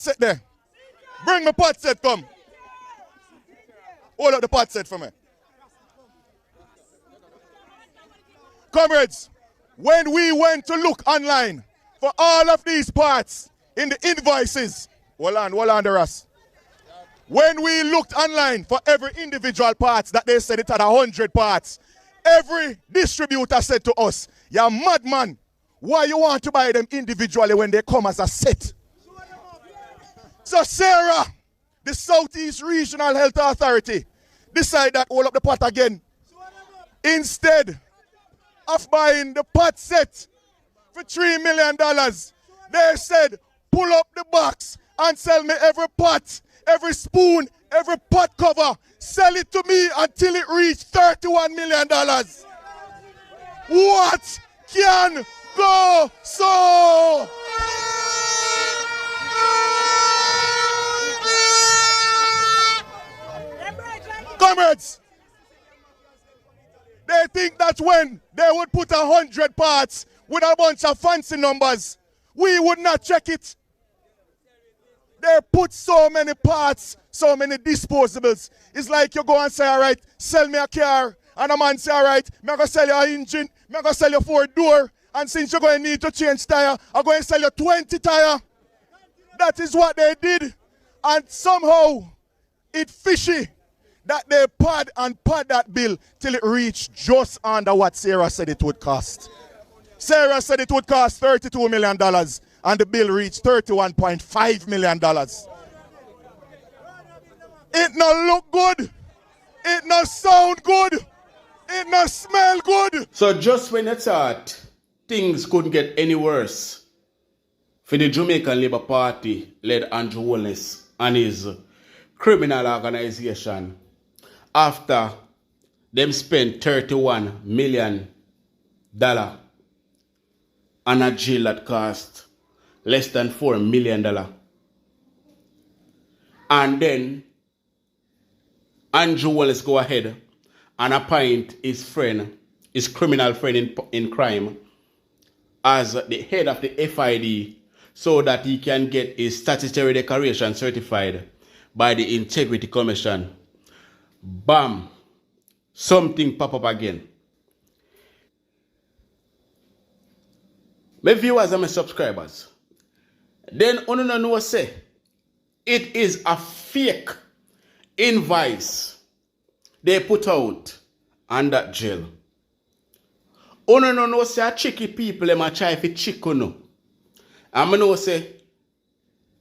Set there. Bring my pot set, come. Hold up the pot set for me. Comrades, when we went to look online for all of these parts in the invoices, hold on the rest. When we looked online for every individual parts that they said it had 100 parts, every distributor said to us, "You're madman. Why you want to buy them individually when they come as a set?" So Sarah, the Southeast Regional Health Authority, decided that hold up the pot again. Instead of buying the pot set for $3 million, they said, pull up the box and sell me every pot, every spoon, every pot cover. Sell it to me until it reached $31 million. What can go so? Comrades, they think that when they would put 100 parts with a bunch of fancy numbers, we would not check it. They put so many parts, so many disposables. It's like you go and say, all right, sell me a car. And a man say, all right, I'm going to sell you an engine, I'm going to sell you 4-door. And since you're going to need to change tire, I'm going to sell you 20 tire. That is what they did. And somehow, it's fishy that they pad that bill till it reached just under what Sarah said it would cost. Sarah said it would cost $32 million, and the bill reached $31.5 million. It no look good. It no sound good. It no smell good. So just when you thought things couldn't get any worse for the Jamaican Labour Party led Andrew Holness and his criminal organization, after them spent $31 million on a jail that cost less than $4 million. And then Andrew Holness go ahead and appoint his friend, his criminal friend in crime, as the head of the FID so that he can get his statutory declaration certified by the Integrity Commission. Bam! Something pop up again. My viewers and my subscribers, then you know say it is a fake invoice they put out on that jail. You know say a tricky people them a try to trick you know. And I know say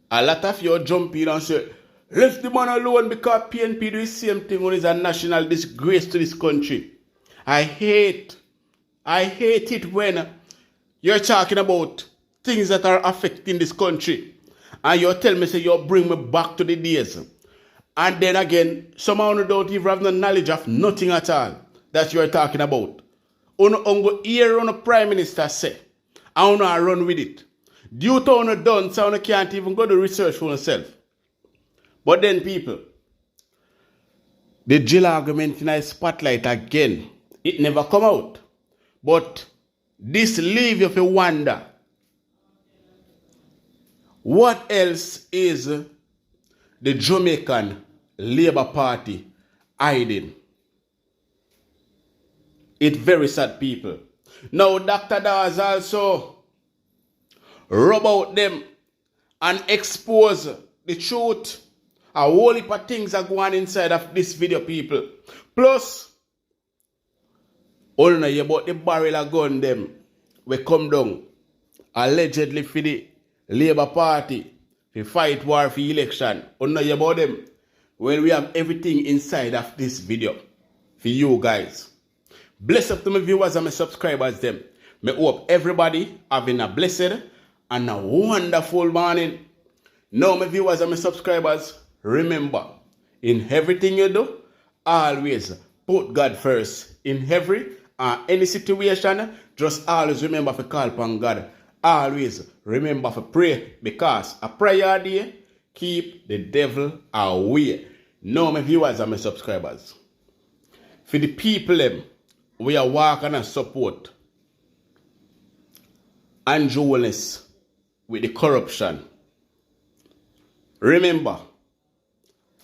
a lot of you jump in and say, "Leave the man alone because PNP do the same thing when it's a national disgrace to this country." I hate it when you're talking about things that are affecting this country and you tell me, say, you bring me back to the days. And then again, somehow you don't even have no knowledge of nothing at all that you're talking about. You hear on the Prime Minister say, I want to run with it. Due to you done, so you can't even go to research for yourself. But then people, the jail argument in a spotlight again, it never come out. But this leave you to wonder, what else is the Jamaican Labour Party hiding? It's very sad, people. Now Dr. Dawes also rub out them and expose the truth. A whole heap of things are going inside of this video, people. Plus, all know you about the barrel of gun them we come down allegedly for the Labour Party to fight war for election. All know you about them. Well, we have everything inside of this video for you guys. Bless up to my viewers and my subscribers them. Me hope everybody having a blessed and a wonderful morning. Now my viewers and my subscribers, remember, in everything you do, always put God first. In every any situation, just always remember to call upon God. Always remember to pray, because a prayer day keep the devil away. Now my viewers and my subscribers, for the people them, we are working and support Andrew Holness with the corruption. remember,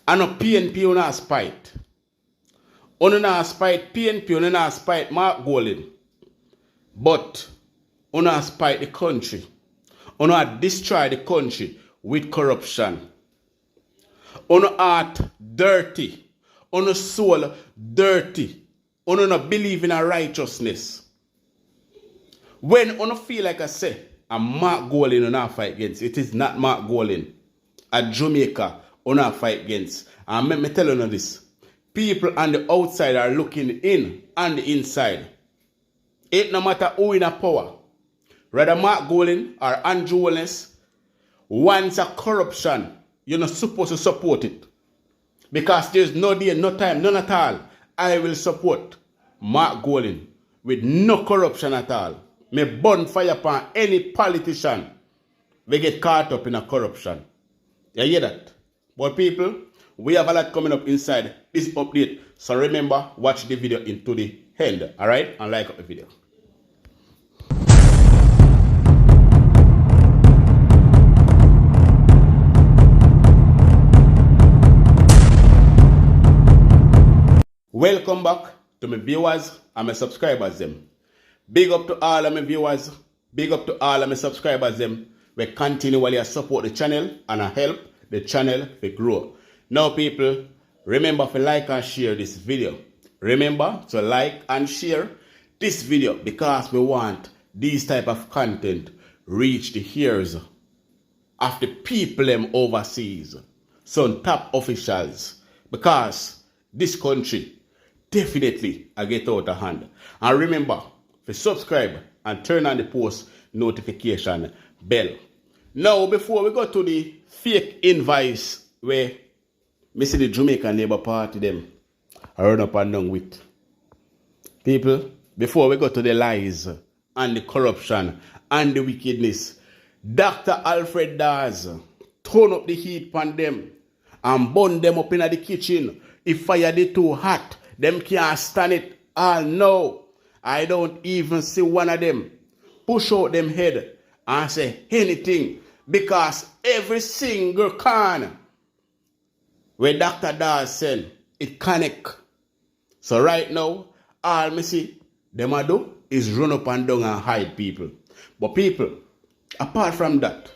I know PNP on our spite. On our spite PNP, on our spite Mark Golding. But on our spite the country. On our destroy the country with corruption. On our heart dirty. On our soul dirty. On not believe in our righteousness. When on feel like I say, I'm Mark Golding on our fight against, it is not Mark Golding. At Jamaica on our fight against. And let me tell you this. People on the outside are looking in and the inside. It no matter who in a power. Whether Mark Golding or Andrew Holness, once a corruption, you're not supposed to support it. Because there's no day, no time, none at all. I will support Mark Golding with no corruption at all. May burn fire upon any politician we get caught up in a corruption. You hear that? But people, we have a lot coming up inside this update. So remember, watch the video into the end. Alright? And like up the video. Welcome back to my viewers and my subscribers them. Big up to all of my viewers. Big up to all of my subscribers them. We continually support the channel and help the channel to grow. Now people, remember to like and share this video. Remember to like and share this video because we want these type of content reach the ears of the people them overseas. Some top officials. Because this country definitely I get out of hand. And remember to subscribe and turn on the post notification bell. Now before we go to the fake invoice where me see the Jamaican Labour Party them I run up and down with. People, before we go to the lies and the corruption and the wickedness, Dr. Alfred Dawes turn up the heat on them and burn them up in the kitchen. If fire they too hot, them can't stand it. Oh no, I don't even see one of them push out them head and say anything because every single can where Dr. Dawes send, it connect. So right now, all me see them a do is run up and down and hide people. But people, apart from that,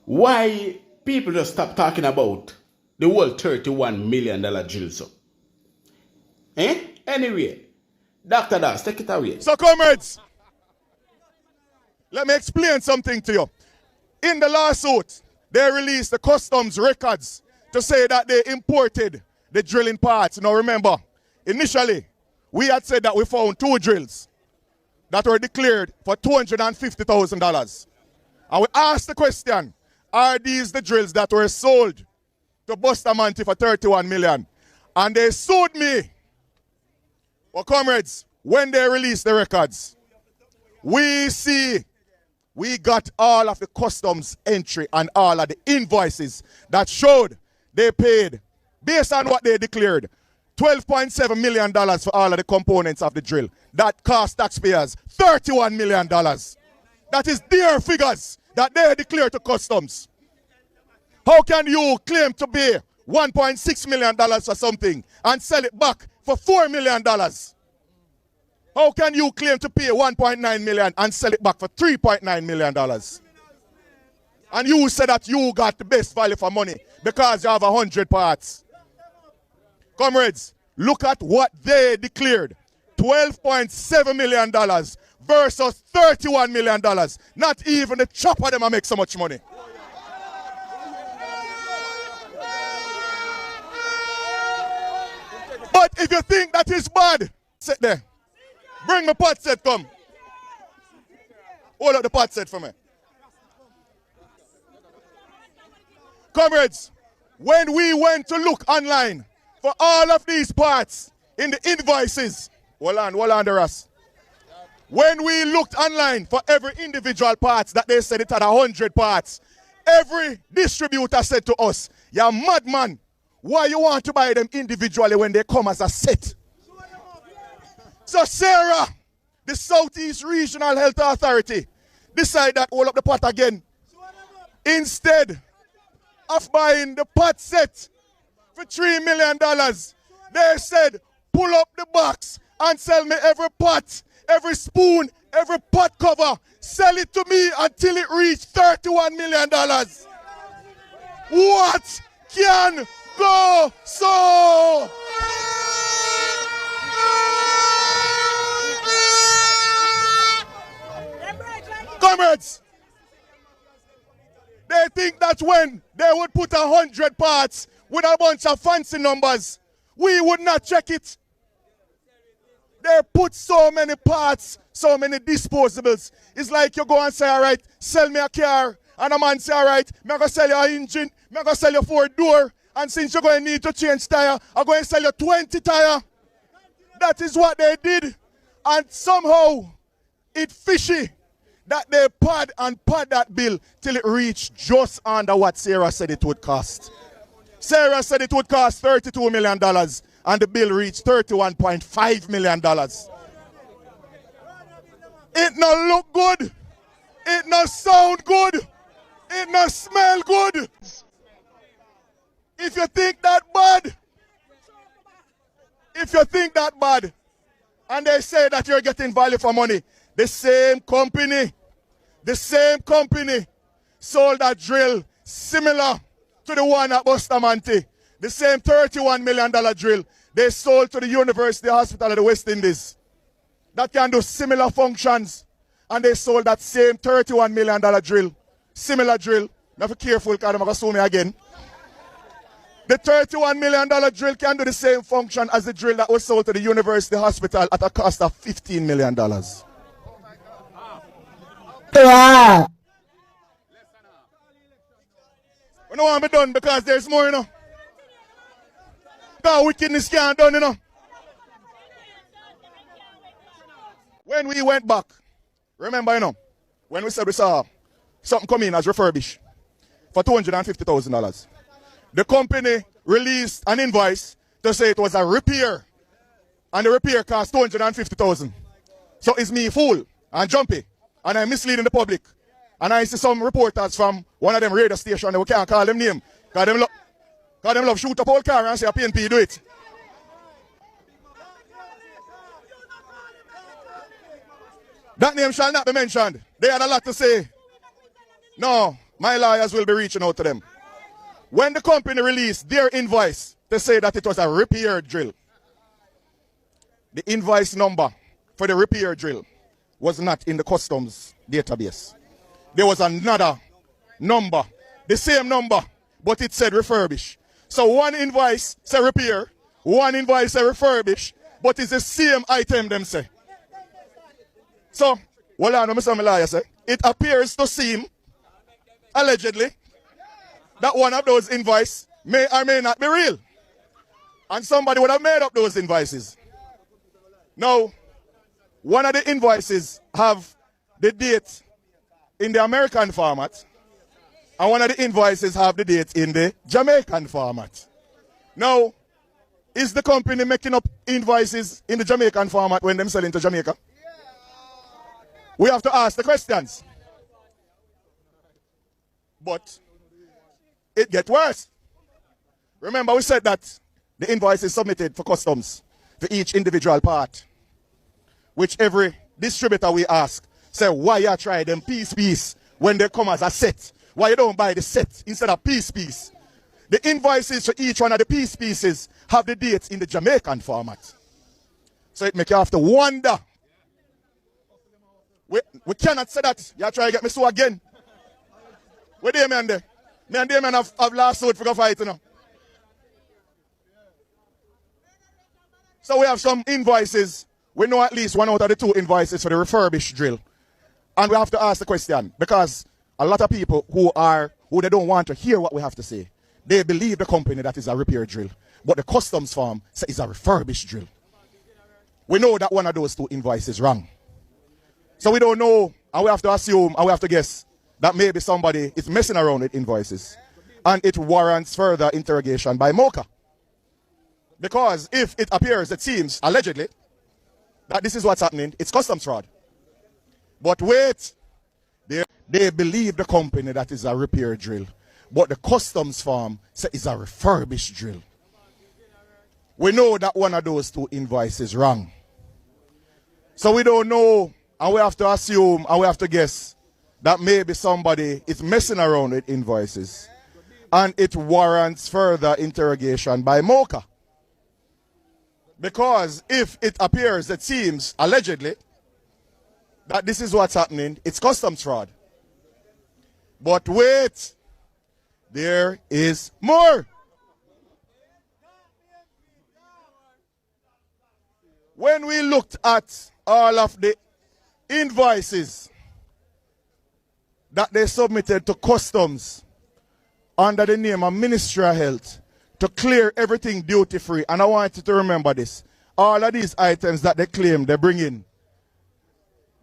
why people just stop talking about the whole $31 million drill so? Anyway, Dr. Dawes, take it away. So comrades, let me explain something to you. In the lawsuit, they released the customs records to say that they imported the drilling parts. Now remember, initially, we had said that we found 2 drills that were declared for $250,000. And we asked the question, are these the drills that were sold to Bustamante for $31 million? And they sued me. Well, comrades, when they released the records, we got all of the customs entry and all of the invoices that showed they paid, based on what they declared, $12.7 million for all of the components of the drill. That cost taxpayers $31 million. That is their figures that they declared to customs. How can you claim to pay $1.6 million for something and sell it back for $4 million? How can you claim to pay $1.9 million and sell it back for $3.9 million? And you say that you got the best value for money because you have 100 parts. Comrades, look at what they declared. $12.7 million versus $31 million. Not even the chopper them make so much money. But if you think that is bad, sit there. Bring my pot set, come. Hold up the pot set for me. Comrades, when we went to look online for all of these parts in the invoices, hold on the rest. When we looked online for every individual parts that they said it had 100 parts, every distributor said to us, you're madman. Why you want to buy them individually when they come as a set? So Sarah, the Southeast Regional Health Authority, decide that hold up the pot again. Instead of buying the pot set for $3 million. They said, pull up the box and sell me every pot, every spoon, every pot cover. Sell it to me until it reached $31 million. What can go so? Comrades, they think that when they would put 100 parts with a bunch of fancy numbers, we would not check it. They put so many parts, so many disposables. It's like you go and say, all right, sell me a car. And a man say, all right, I'm going to sell you an engine, I'm going to sell you 4-door. And since you're going to need to change tire, I'm going to sell you 20 tire. That is what they did. And somehow, it's fishy that they pad that bill till it reached just under what Sarah said it would cost. Sarah said it would cost $32 million, and the bill reached $31.5 million. It no look good. It no sound good. It no smell good. If you think that bad, and they say that you're getting value for money, the same company sold that drill similar to the one at Bustamante. The same $31 million drill they sold to the University Hospital of the West Indies. That can do similar functions. And they sold that same $31 million drill. Similar drill. Now be careful because I'm going to sue me again. The $31 million drill can do the same function as the drill that was sold to the University Hospital at a cost of $15 million. Yeah. We don't want to be done because there's more, you know. Because wickedness can't done, you know. When we went back, remember, you know, when we said we saw something come in as refurbished for $250,000. The company released an invoice to say it was a repair. And the repair cost $250,000. So it's me fool and jumpy. And I'm misleading the public. And I see some reporters from one of them radio stations, we can't call them name. Because them love shoot up whole car and say a PNP do it. That name shall not be mentioned. They had a lot to say. No, my lawyers will be reaching out to them. When the company released their invoice to say that it was a repair drill, the invoice number for the repair drill was not in the customs database. There was another number, the same number, but it said refurbish. So one invoice say repair, one invoice say refurbish, but it's the same item them say. So, well, I know Mr. Malaya say, it appears to seem, allegedly, that one of those invoices may or may not be real. And somebody would have made up those invoices. Now, one of the invoices have the date in the American format, and one of the invoices have the date in the Jamaican format. Now, is the company making up invoices in the Jamaican format when them selling to Jamaica? We have to ask the questions. But it gets worse. Remember, we said that the invoice is submitted for customs for each individual part, which every distributor we ask, say, why you try them piece when they come as a set? Why you don't buy the set instead of piece? The invoices for each one of the pieces have the dates in the Jamaican format. So it makes you have to wonder. We cannot say that. You try to get me so again. Where they man there? Me and they man have last word for the fight, you know. So we have some invoices. We know at least one out of the two invoices for the refurbished drill. And we have to ask the question, because a lot of people who they don't want to hear what we have to say, they believe the company that is a repair drill, but the customs firm says it's a refurbished drill. We know that one of those two invoices is wrong. So we don't know, and we have to assume, and we have to guess that maybe somebody is messing around with invoices, and it warrants further interrogation by MOCA. Because if it appears, it seems, allegedly, that this is what's happening, it's customs fraud. But wait, they believe the company that is a repair drill, But the customs farm say it's a refurbished drill. We know that one of those two invoices wrong. So we don't know, and we have to assume, and we have to guess that maybe somebody is messing around with invoices. And it warrants further interrogation by Mocha. Because if it appears, it seems, allegedly, that this is what's happening, it's customs fraud. But wait, there is more. When we looked at all of the invoices that they submitted to customs under the name of Ministry of Health to clear everything duty-free, and I want you to remember this, all of these items that they claim they bring in,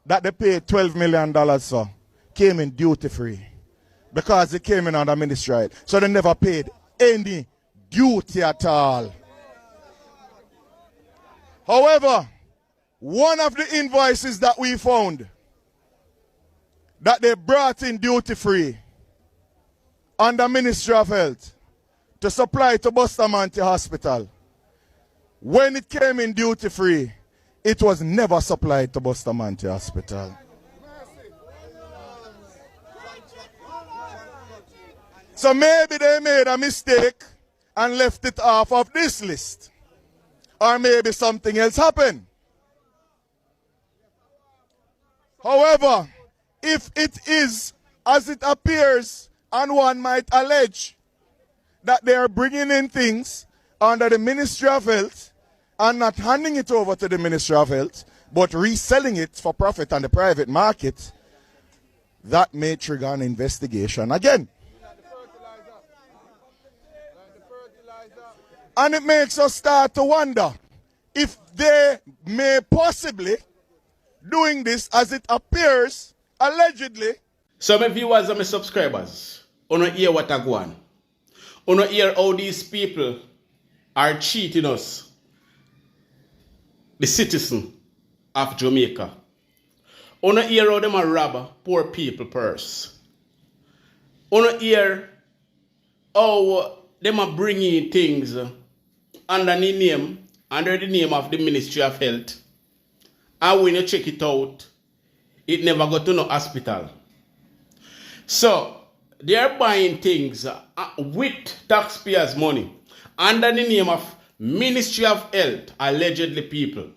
that they paid $12 million for, came in duty-free because it came in under Ministry of Health. So they never paid any duty at all. However, one of the invoices that we found that they brought in duty-free under Ministry of Health to supply to Bustamante Hospital, when it came in duty-free, it was never supplied to Bustamante Hospital. So maybe they made a mistake and left it off of this list. Or maybe something else happened. However, if it is as it appears, and one might allege that they are bringing in things under the Ministry of Health and not handing it over to the Ministry of Health, but reselling it for profit on the private market, that may trigger an investigation again. And it makes us start to wonder if they may possibly doing this as it appears, allegedly. So my viewers and my subscribers, you don't hear what I go on. You don't hear how these people are cheating us, the citizen of Jamaica. You don't hear how them are rob poor people purse. You don't hear how them are bringing things under the name of the Ministry of Health. And when you check it out, it never got to no hospital. So, they are buying things with taxpayers' money under the name of Ministry of Health, allegedly people.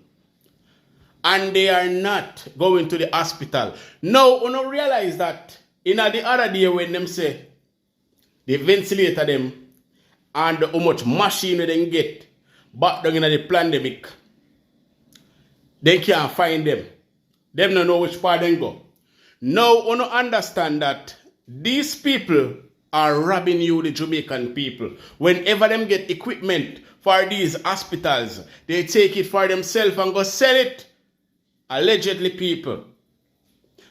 And they are not going to the hospital. Now, you don't realize that in the other day when them say they ventilate them and how much machine they get back down in the pandemic, they can't find them. Them don't know which part they go. Now, you don't understand that these people are robbing you, the Jamaican people. Whenever them get equipment for these hospitals, they take it for themselves and go sell it. Allegedly people.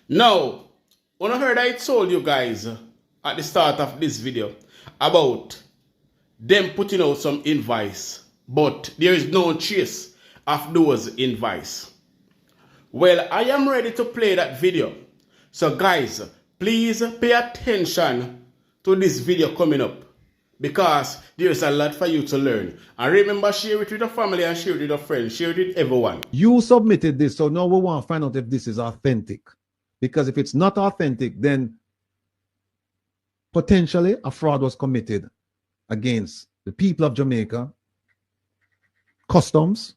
Now, when I heard I told you guys at the start of this video about them putting out some invoice, but there is no trace of those invoice. Well, I am ready to play that video. So guys, please pay attention to this video coming up, because there is a lot for you to learn. And remember, share it with your family and share it with your friends, share it with everyone. You submitted this, so now we want to find out if this is authentic. Because if it's not authentic, then potentially a fraud was committed against the people of Jamaica, customs,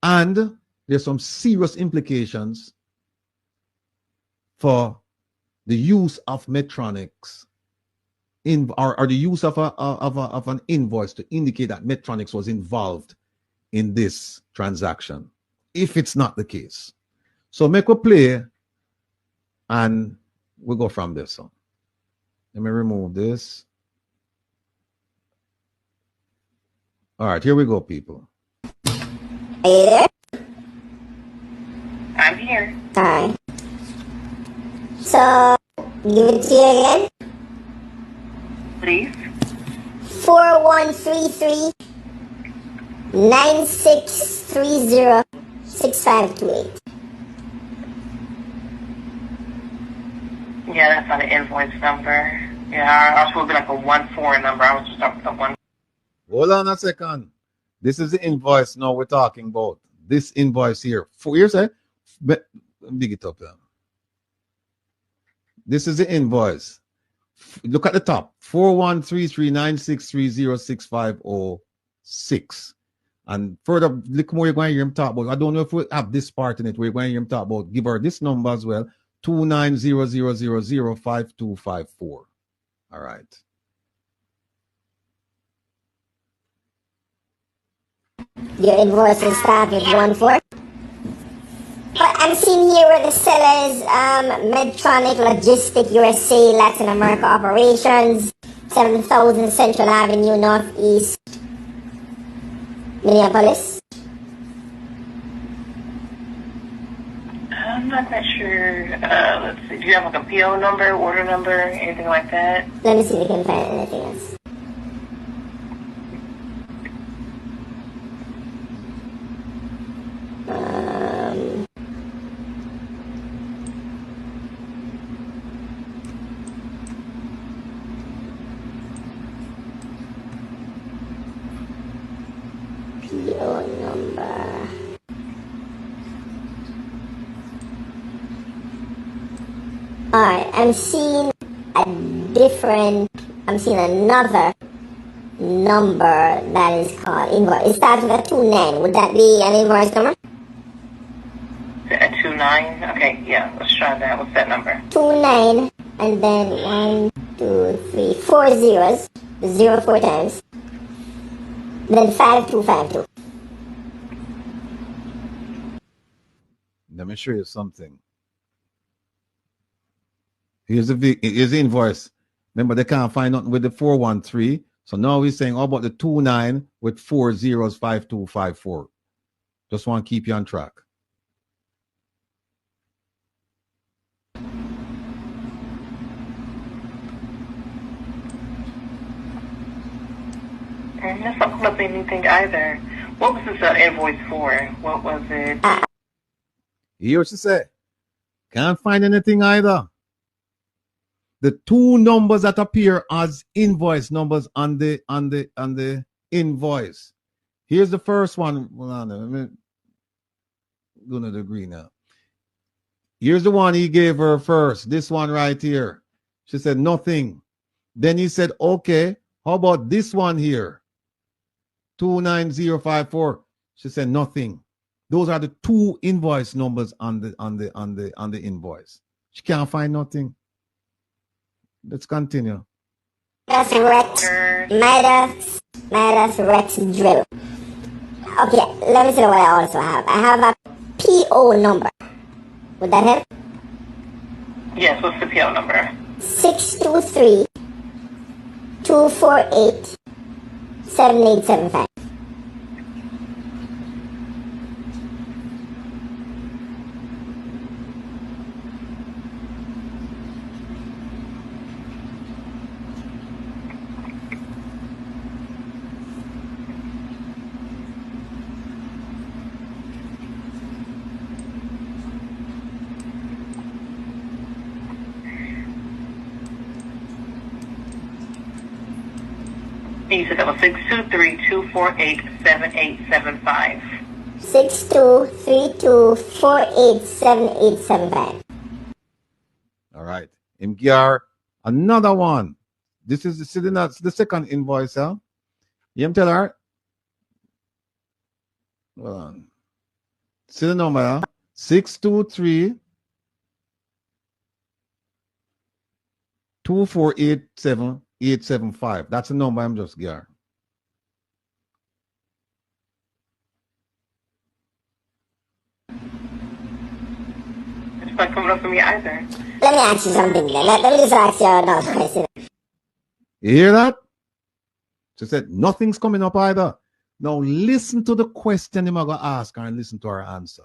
and there's some serious implications for the use of Medtronics or the use of an invoice to indicate that Medtronics was involved in this transaction, if it's not the case. So make a play and we'll go from this. So let me remove this. All right, here we go, people. Are you there? I'm here. Alright. So, give it to you again. Please. 4133 9630 6528. Yeah, that's not an invoice number. Yeah, I was supposed to be like a 1-4 number. I was just up with the 1. Hold on a second. This is the invoice now we're talking about. This invoice here. 4 years, eh? Big it up there. This is the invoice. Look at the top. 413396306506. And further, look more you're going to hear him talk about. I don't know if we have this part in it. We're going to hear him talk about. Give her this number as well. 2900005254. All right. Your invoices start with 1-4. But I'm seeing here where the seller is Medtronic Logistic USA Latin America Operations, 7000 Central Avenue Northeast, Minneapolis. I'm not quite sure. Let's see. Do you have like a PO number, order number, anything like that? Let me see if we can find anything else. PO number. Alright, I'm seeing another number that is called invoice. It starts with a 29. Would that be an invoice number? A 29? Okay, yeah, let's try that. What's that number? 29 and then 1, 2, 3, 4 zeros. 0 4 times. Then 5252. Let me show you something. Here's the invoice. Remember, they can't find nothing with the 413. So now we're saying, how about the 29 with 4 zeros, 5254? Just want to keep you on track. And that's not coming up anything either. What was this invoice for? What was it? You hear what she said? Can't find anything either. The two numbers that appear as invoice numbers on the invoice. Here's the first one. Hold on, let me go to the green now. Here's the one he gave her first. This one right here. She said nothing. Then he said, okay, how about this one here? 29054. She said nothing. Those are the two invoice numbers on the invoice. She can't find nothing. Let's continue. Midas Rex drill. Okay, let me see what I also have. I have a PO number. Would that help? Yes, what's the PO number? 623 248 7875. You said that was 623-248-7875. 6232487875. All right. MGR, another one. This is the second invoice, huh? You tell her. Hold on. See the number, huh? 623 2487875. That's the number I'm just getting. It's not coming up for me either. Let me ask you something then. Let me just ask you another question. You hear that? She said, nothing's coming up either. Now listen to the question I'm going to ask her and listen to her answer.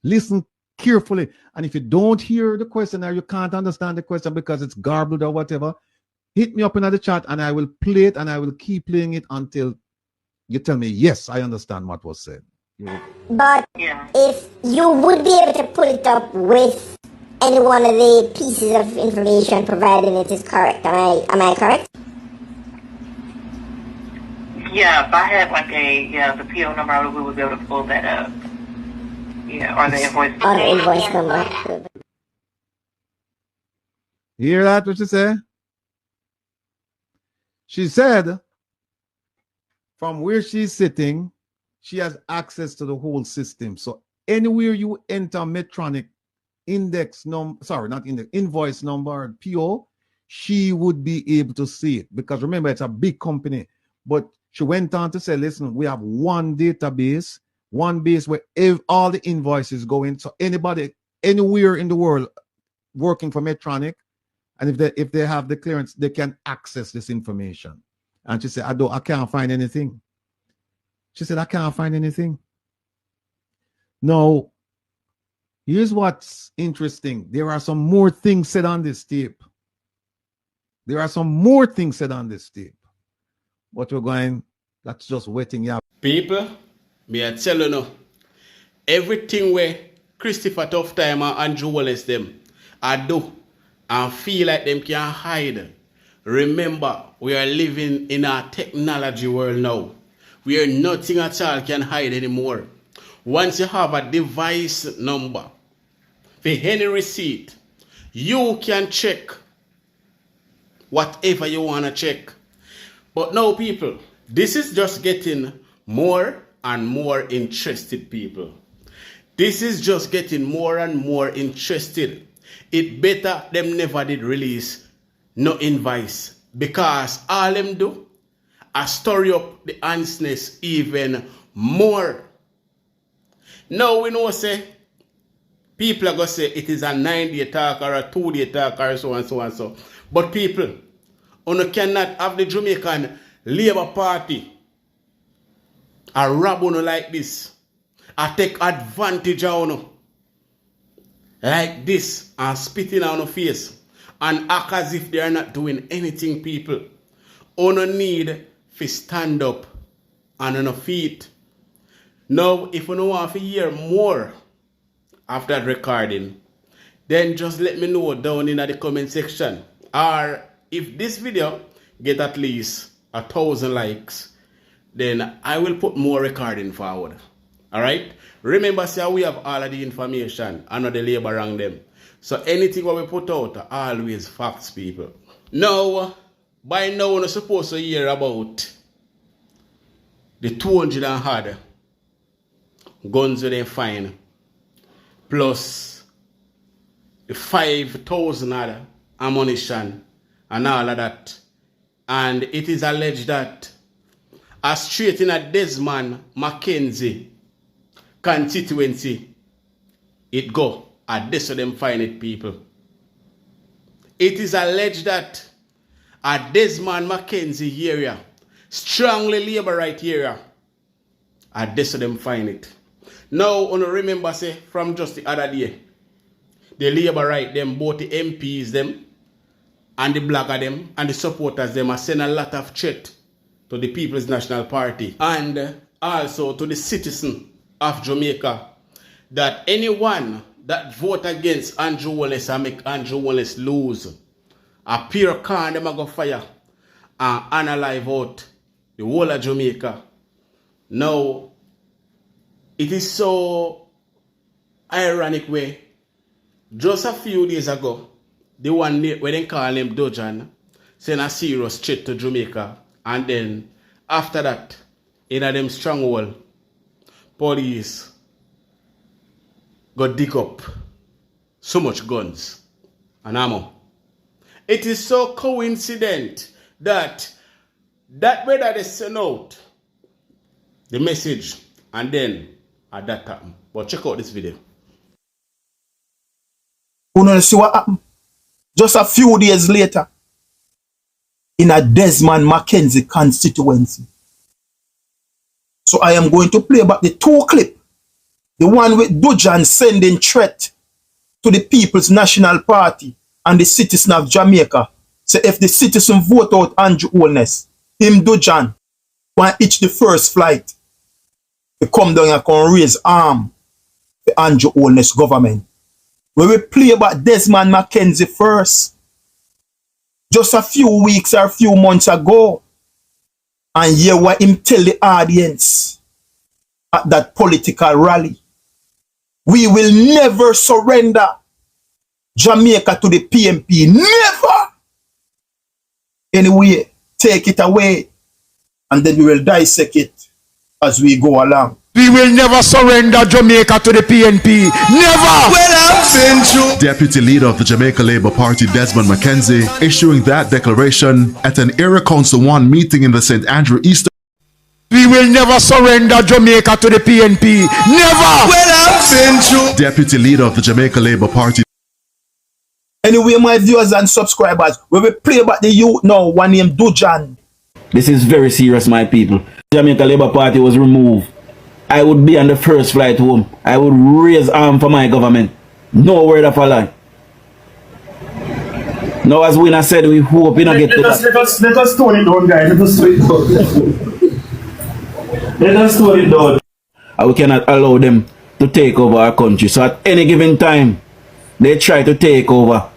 Listen carefully. And if you don't hear the question or you can't understand the question because it's garbled or whatever, hit me up in the chat and I will play it and I will keep playing it until you tell me, yes, I understand what was said. But if you would be able to pull it up with any one of the pieces of information provided in it is correct. Am I correct? Yeah, if I had like the PO number, we would be able to pull that up. Yeah, or the invoice. Or the invoice number. You hear that? What she said? She said, from where she's sitting, she has access to the whole system. So anywhere you enter Medtronic index number, sorry, not index, invoice number or PO, she would be able to see it. Because remember, it's a big company. But she went on to say, listen, we have one database, one base where all the invoices go in. So anybody, anywhere in the world working for Medtronic, and if they have the clearance, they can access this information. And she said, I can't find anything. She said, I can't find anything. Now, here's what's interesting. There are some more things said on this tape. There are some more things said on this tape. But that's just wetting up. People, me I tell you no. Everything where Christopher Tufton and Andrew Wallace them I do and feel like them can't hide. Remember, we are living in a technology world now, where nothing at all can hide anymore. Once you have a device number for any receipt, you can check whatever you want to check. But now, people, this is just getting more and more interested, people. This is just getting more and more interested. It better them never did release no invoice, because all them do I story up the honestness even more. Now we know say people are gonna say it is a 9-day talk or a 2-day talk or so and so and so. But people, you cannot have the Jamaican Labour Party a rob on like this. I take advantage of you like this and spitting on your face and act as if they are not doing anything, people. You need to stand up on your feet. Now, if you don't want to hear more of that recording, then just let me know down in the comment section. Or if this video get at least 1,000 likes, then I will put more recording forward. Alright? Remember, say we have all of the information and not the labor around them. So anything what we put out are always facts, people. Now, by now we're supposed to hear about the 200 and hard guns that they find, plus the 5,000 other ammunition and all of that. And it is alleged that a straight in a Desmond McKenzie constituency, it go at this of them find it, people. It is alleged that a Desmond McKenzie area, strongly labor right area, at this of them find it. Now, you remember say from just the other day, the labor right them, both the MPs them and the blogger them and the supporters them are send a lot of threat to the People's National Party and also to the citizen of Jamaica, that anyone that vote against Andrew Wallace and make Andrew Wallace lose, a pure can them a go fire and analyze out the whole of Jamaica. Now, it is so ironic way, just a few days ago, the one where they call him Dojan send a serious threat to Jamaica, and then after that, in a them stronghold, police go dig up so much guns and ammo. It is so coincident that way that they send out the message and then at that time. But check out this video. You know, see what happened? Just a few days later, in a Desmond McKenzie constituency. So I am going to play back the 2 clip. The one with Dojan sending threat to the People's National Party and the citizen of Jamaica. So if the citizen vote out Andrew Holness, him Dojan, want each the first flight, to come down and can raise arm for Andrew Holness government. where we play about Desmond McKenzie first, just a few weeks or a few months ago, and hear what him tell the audience at that political rally. We will never surrender Jamaica to the PNP. Never! Anyway, take it away, and then we will dissect it as we go along. We will never surrender Jamaica to the PNP. Never! Deputy Leader of the Jamaica Labour Party, Desmond McKenzie, issuing that declaration at an Area Council 1 meeting in the St. Andrew Eastern. We will never surrender Jamaica to the PNP. Never! Deputy Leader of the Jamaica Labour Party. Anyway, my viewers and subscribers, we will play about the youth now, one named Dujan. This is very serious, my people. Jamaica Labour Party was removed. I would be on the first flight home. I would raise arm for my government. No word of a lie. Now, as Winner said, we hope we not get to that. Let us tone it down, guys. Let us tone it down. Let us tone it down. And we cannot allow them to take over our country. So at any given time, they try to take over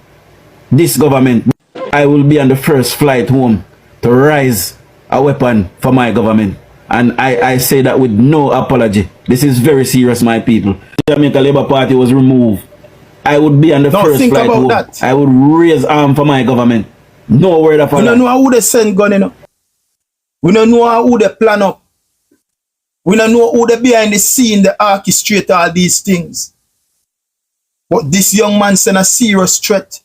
this government. I will be on the first flight home to raise a weapon for my government. And I say that with no apology. This is very serious, my people. The Jamaica Labour Party was removed. I would be on the first flight home. I would raise arm for my government. No word of a lie. We don't know who they send gun, you know. We don't know who they plan up. We don't know who they behind the scene, they orchestrate all these things. But this young man sent a serious threat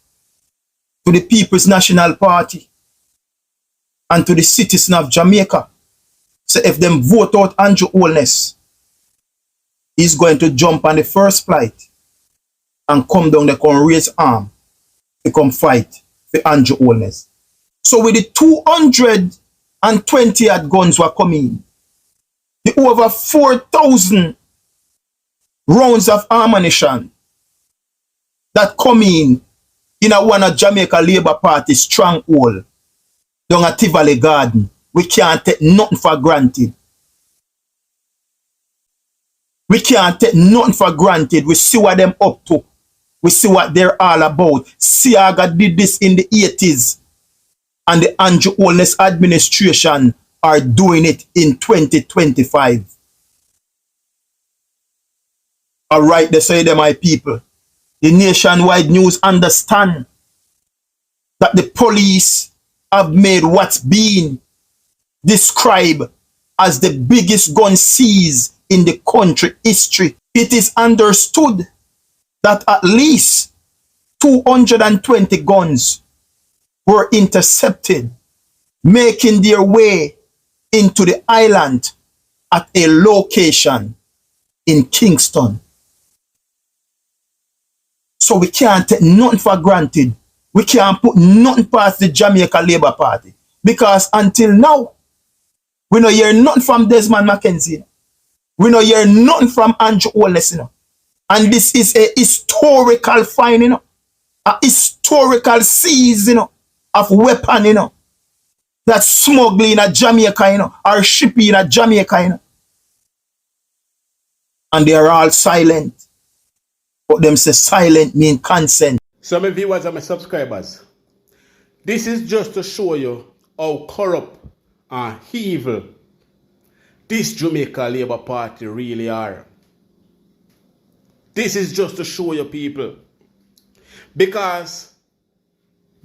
to the People's National Party and to the citizens of Jamaica. So if them vote out Andrew Holness, he's going to jump on the first flight and come down there, come raise arm to come fight for Andrew Holness. So with the 220 odd guns were coming, the over 4,000 rounds of ammunition that come in a one of Jamaica Labour Party stronghold down at Tivoli Garden. We can't take nothing for granted. We can't take nothing for granted. We see what them up to. We see what they're all about. Siaga did this in the 80s. And the Andrew Holness administration are doing it in 2025. Alright, they say them, my people. The nationwide news understand that the police have made what's been described as the biggest gun seized in the country history. It is understood that at least 220 guns were intercepted, making their way into the island at a location in Kingston. So we can't take nothing for granted. We can't put nothing past the Jamaica Labour Party. Because until now, we don't hear nothing from Desmond McKenzie. We don't hear nothing from Andrew Holness, you know. And this is a historical find, you know. A historical seize, you know, of weapon, you know. That's smuggling in Jamaica, you know, or shipping in Jamaica, you know. And they are all silent. But them say silent mean consent. So my viewers and my subscribers, this is just to show you how corrupt and evil this Jamaica Labour Party really are. This is just to show you people. Because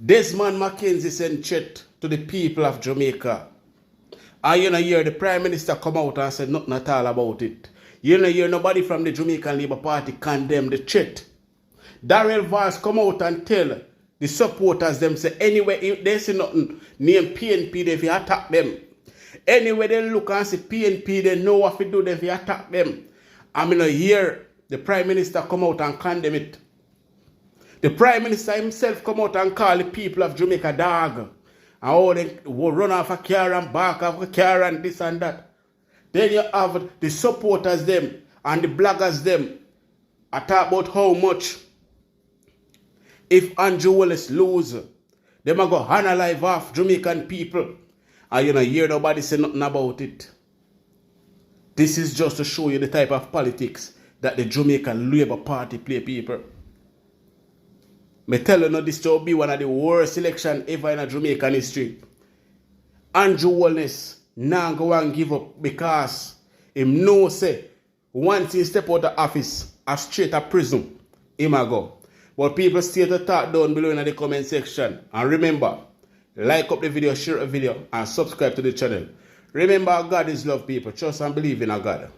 Desmond McKenzie sent threat to the people of Jamaica. And you know, hear the Prime Minister come out and say nothing at all about it. You know, hear nobody from the Jamaican Labour Party condemn the threat. Darrell Valls come out and tell the supporters them say anyway if they see nothing name PNP they will attack them. Anyway they look and see PNP they know what to do they will attack them. I mean hear the Prime Minister come out and condemn it. The Prime Minister himself come out and call the people of Jamaica dog. And how they will run off a car and back off a car and this and that. Then you have the supporters them and the bloggers them. I talk about how much if Andrew Holness lose, they might go analyze off Jamaican people. And you know, hear nobody say nothing about it. This is just to show you the type of politics that the Jamaican Labour Party play, people. Me tell you no, this will be one of the worst election ever in a Jamaican history. Andrew Holness now go and give up because him know say once he step out of office, a straight to prison, him a go. But people still to talk down below in the comment section. And remember, like up the video, share the video, and subscribe to the channel. Remember, God is love, people. Trust and believe in a God.